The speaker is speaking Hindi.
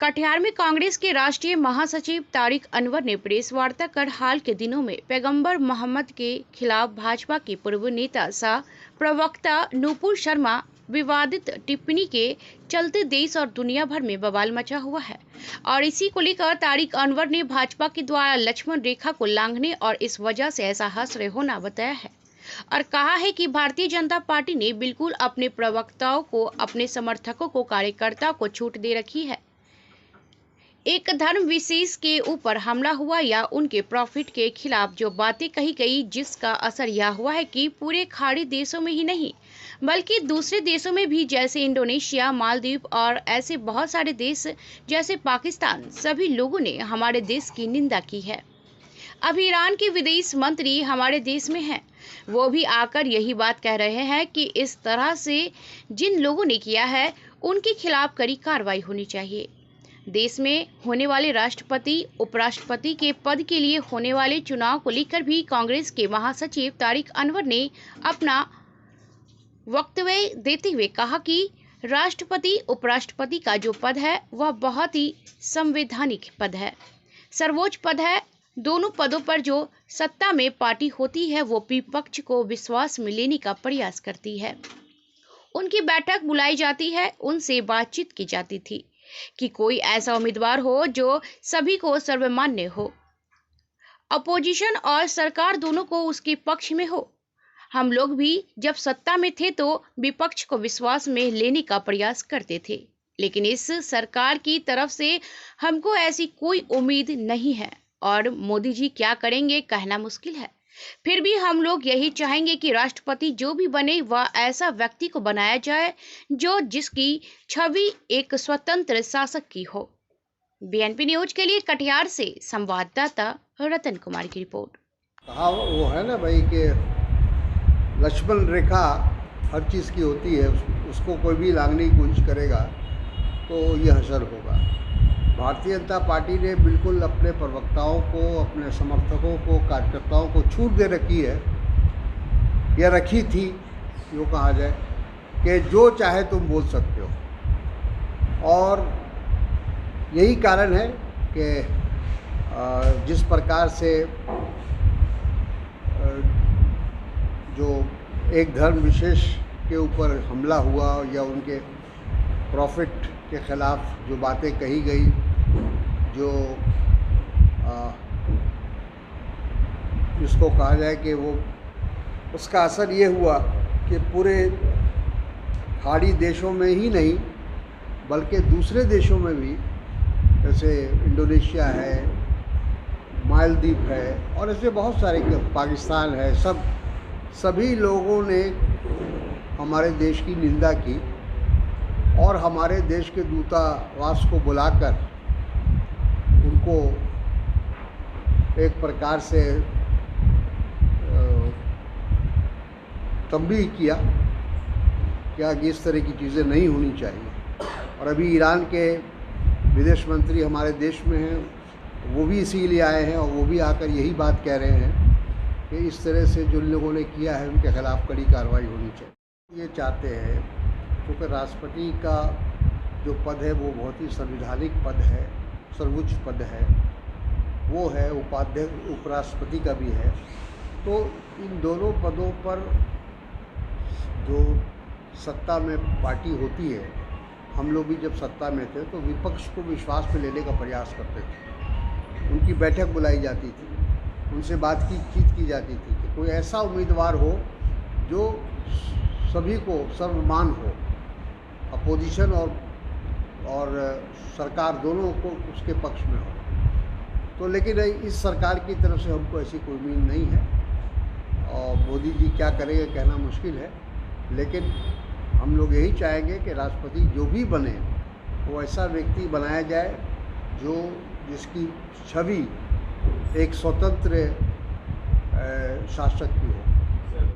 कटिहार में कांग्रेस के राष्ट्रीय महासचिव तारिक अनवर ने प्रेस वार्ता कर हाल के दिनों में पैगंबर मोहम्मद के खिलाफ भाजपा के पूर्व नेता सह प्रवक्ता नुपुर शर्मा विवादित टिप्पणी के चलते देश और दुनिया भर में बवाल मचा हुआ है और इसी को लेकर तारिक अनवर ने भाजपा के द्वारा लक्ष्मण रेखा को लांघने और इस वजह से ऐसा हश्र होना बताया है और कहा है कि भारतीय जनता पार्टी ने बिल्कुल अपने प्रवक्ताओं को, अपने समर्थकों को, कार्यकर्ताओं को छूट दे रखी है। एक धर्म विशेष के ऊपर हमला हुआ या उनके प्रॉफिट के खिलाफ जो बातें कही गई, जिसका असर यह हुआ है कि पूरे खाड़ी देशों में ही नहीं बल्कि दूसरे देशों में भी, जैसे इंडोनेशिया, मालदीव और ऐसे बहुत सारे देश जैसे पाकिस्तान, सभी लोगों ने हमारे देश की निंदा की है। अब ईरान के विदेश मंत्री हमारे देश में हैं, वो भी आकर यही बात कह रहे हैं कि इस तरह से जिन लोगों ने किया है उनके खिलाफ कड़ी कार्रवाई होनी चाहिए। देश में होने वाले राष्ट्रपति, उपराष्ट्रपति के पद के लिए होने वाले चुनाव को लेकर भी कांग्रेस के महासचिव तारिक अनवर ने अपना वक्तव्य देते हुए कहा कि राष्ट्रपति, उपराष्ट्रपति का जो पद है वह बहुत ही संवैधानिक पद है, सर्वोच्च पद है। दोनों पदों पर जो सत्ता में पार्टी होती है वो विपक्ष को विश्वास में लेने का प्रयास करती है। उनकी बैठक बुलाई जाती है, उनसे बातचीत की जाती थी कि कोई ऐसा उम्मीदवार हो जो सभी को सर्वमान्य हो, अपोजिशन और सरकार दोनों को उसके पक्ष में हो। हम लोग भी जब सत्ता में थे तो विपक्ष को विश्वास में लेने का प्रयास करते थे, लेकिन इस सरकार की तरफ से हमको ऐसी कोई उम्मीद नहीं है और मोदी जी क्या करेंगे कहना मुश्किल है। फिर भी हम लोग यही चाहेंगे कि राष्ट्रपति जो भी बने वह ऐसा व्यक्ति को बनाया जाए जो जिसकी छवि एक स्वतंत्र शासक की हो। बीएनपी न्यूज के लिए कटिहार से संवाददाता रतन कुमार की रिपोर्ट। हाँ, वो है ना भाई कि लक्ष्मण रेखा हर चीज़ की होती है, उसको कोई भी लांघने की कोशिश करेगा तो ये असर होगा। भारतीय जनता पार्टी ने बिल्कुल अपने प्रवक्ताओं को, अपने समर्थकों को, कार्यकर्ताओं को छूट दे रखी है या रखी थी, यो कहा जाए कि जो चाहे तुम बोल सकते हो। और यही कारण है कि जिस प्रकार से जो एक धर्म विशेष के ऊपर हमला हुआ या उनके प्रॉफिट के ख़िलाफ़ जो बातें कही गई, जो जिसको कहा जाए कि वो उसका असर ये हुआ कि पूरे खाड़ी देशों में ही नहीं बल्कि दूसरे देशों में भी, जैसे इंडोनेशिया है, मालदीव है और ऐसे बहुत सारे, पाकिस्तान है, सभी लोगों ने हमारे देश की निंदा की और हमारे देश के दूतावास को बुलाकर उनको एक प्रकार से तंबीह किया कि इस तरह की चीज़ें नहीं होनी चाहिए। और अभी ईरान के विदेश मंत्री हमारे देश में हैं, वो भी इसीलिए आए हैं और वो भी आकर यही बात कह रहे हैं कि इस तरह से जो लोगों ने किया है उनके खिलाफ़ कड़ी कार्रवाई होनी चाहिए। ये चाहते हैं क्योंकि राष्ट्रपति का जो पद है वो बहुत ही संवैधानिक पद है, सर्वोच्च पद है, वो है, उपाध्यक्ष उपराष्ट्रपति का भी है। तो इन दोनों पदों पर जो सत्ता में पार्टी होती है, हम लोग भी जब सत्ता में थे तो विपक्ष को विश्वास में लेने का प्रयास करते थे। उनकी बैठक बुलाई जाती थी, उनसे बातचीत की जाती थी कि कोई ऐसा उम्मीदवार हो जो सभी को सर्वमान हो, अपोजिशन और सरकार दोनों को उसके पक्ष में हो। तो लेकिन इस सरकार की तरफ से हमको ऐसी कोई उम्मीद नहीं है और मोदी जी क्या करेंगे कहना मुश्किल है। लेकिन हम लोग यही चाहेंगे कि राष्ट्रपति जो भी बने वो ऐसा व्यक्ति बनाया जाए जो जिसकी छवि एक स्वतंत्र शासक की हो।